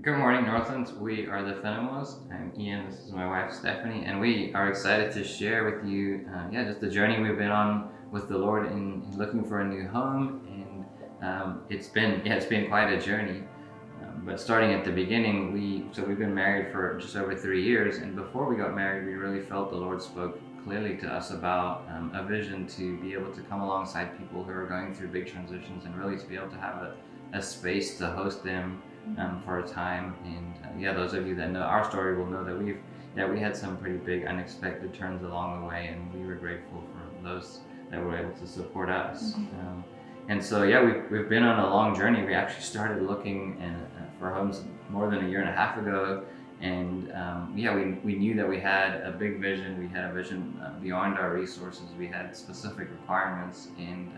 Good morning, Northlands. We are the Finnemores. I'm Ian. This is my wife, Stephanie, and we are excited to share with you, just the journey we've been on with the Lord in looking for a new home. And it's been quite a journey. But starting at the beginning, we've been married for just over 3 years, and before we got married, we really felt the Lord spoke clearly to us about a vision to be able to come alongside people who are going through big transitions, and really to be able to have a space to host them for a time. And those of you that know our story will know that we had some pretty big unexpected turns along the way, and we were grateful for those that were able to support us. And so we've been on a long journey. We actually started looking for homes more than a year and a half ago, and we knew that we had a big vision. We had a vision beyond our resources. We had specific requirements, and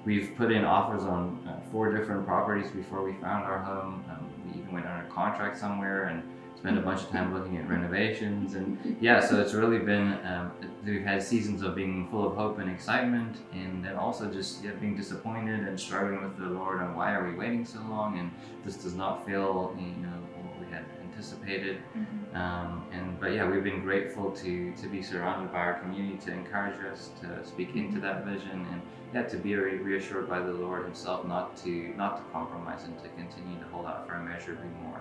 we've put in offers on 4 different properties before we found our home. We even went on a contract somewhere and spent a bunch of time looking at renovations. And so it's really been, we've had seasons of being full of hope and excitement, and then also just being disappointed and struggling with the Lord on why are we waiting so long, and this does not feel what we had anticipated. We've been grateful to be surrounded by our community to encourage us to speak into that vision, and to be reassured by the Lord Himself not to compromise and to continue to hold out for immeasurably more.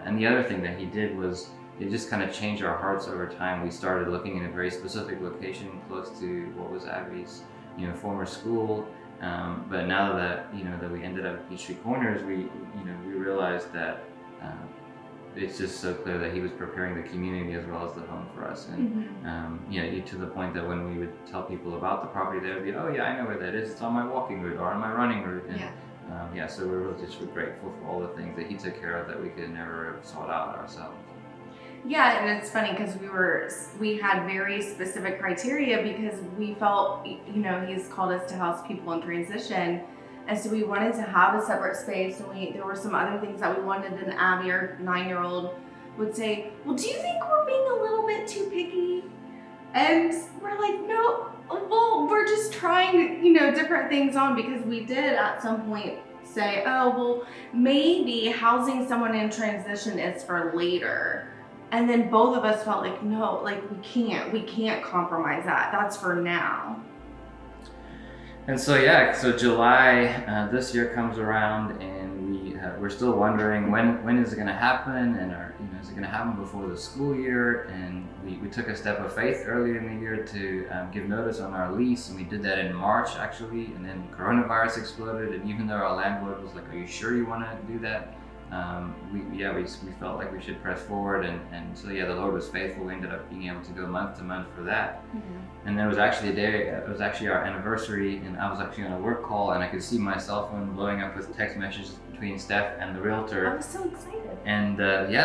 And the other thing that He did was it just kind of changed our hearts over time. We started looking in a very specific location close to what was Abby's former school. But now that that we ended up at Peachtree Corners, we realized that it's just so clear that He was preparing the community as well as the home for us. And to the point that when we would tell people about the property, they would be, oh yeah, I know where that is. It's on my walking route or on my running route. And, so we're really just grateful for all the things that He took care of that we could never have sought out ourselves. Yeah, and it's funny because we had very specific criteria because we felt, He's called us to house people in transition. And so we wanted to have a separate space, and there were some other things that we wanted. And Abby, our 9-year-old, would say, well, do you think we're being a little bit too picky? And we're like, no, well, we're just trying, different things on, because we did at some point say, oh, well, maybe housing someone in transition is for later. And then both of us felt like, no, like we can't compromise that. That's for now. And so July this year comes around, and we're still wondering when is it going to happen, and is it going to happen before the school year? And we took a step of faith earlier in the year to give notice on our lease, and we did that in March actually. And then coronavirus exploded, and even though our landlord was like, "Are you sure you want to do that?" We felt like we should press forward, and so the Lord was faithful. We ended up being able to go month to month for that. And then it was actually our anniversary, and I was actually on a work call, and I could see my cell phone blowing up with text messages between Steph and the realtor. I was so excited. And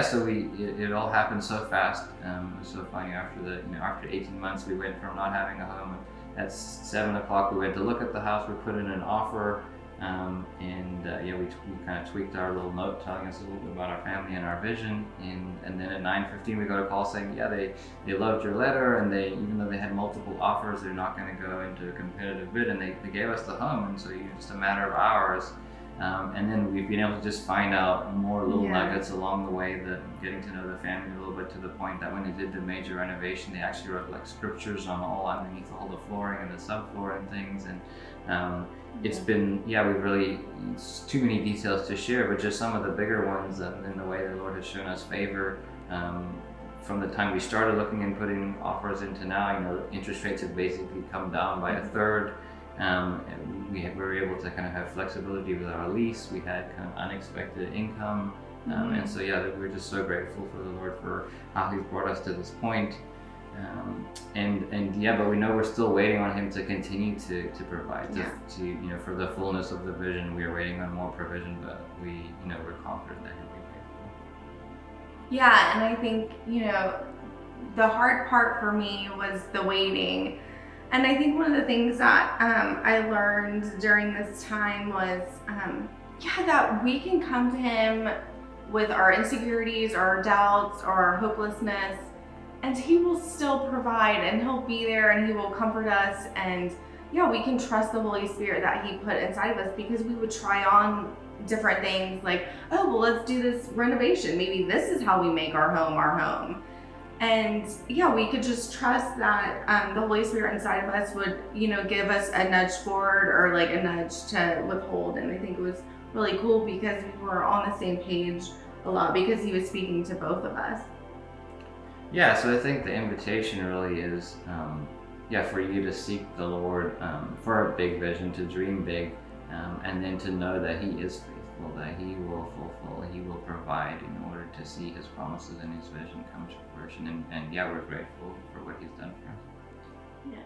so it all happened so fast. It was so funny. After 18 months, we went from not having a home. At 7 o'clock, we went to look at the house. We put in an offer. We kind of tweaked our little note telling us a little bit about our family and our vision, and then at 9:15 we got a call saying they loved your letter, and even though they had multiple offers, they're not going to go into a competitive bid, and they gave us the home. And so just a matter of hours, and then we've been able to just find out more little nuggets along the way, that getting to know the family a little bit, to the point that when they did the major renovation, they actually wrote like scriptures on all underneath all the flooring and the subfloor and things. And it's been, it's too many details to share, but just some of the bigger ones, and in the way the Lord has shown us favor from the time we started looking and putting offers into now. Interest rates have basically come down by a third. We were able to kind of have flexibility with our lease. We had kind of unexpected income. And so we're just so grateful for the Lord for how He's brought us to this point. But we know we're still waiting on Him to continue to provide, for the fullness of the vision. We are waiting on more provision, but we're confident that He'll be faithful. Yeah, and I think, the hard part for me was the waiting. And I think one of the things that I learned during this time was, that we can come to Him with our insecurities, or our doubts, or our hopelessness, and He will still provide, and He'll be there, and He will comfort us. And we can trust the Holy Spirit that He put inside of us, because we would try on different things like, oh, well, let's do this renovation. Maybe this is how we make our home. And yeah, we could just trust that the Holy Spirit inside of us would, give us a nudge forward or like a nudge to withhold. And I think it was really cool because we were on the same page a lot because he was speaking to both of us. Yeah, so I think the invitation really is, for you to seek the Lord for a big vision, to dream big, and then to know that He is faithful, that He will fulfill, He will provide in order to see His promises and His vision come to fruition. And we're grateful for what He's done for us. Yeah.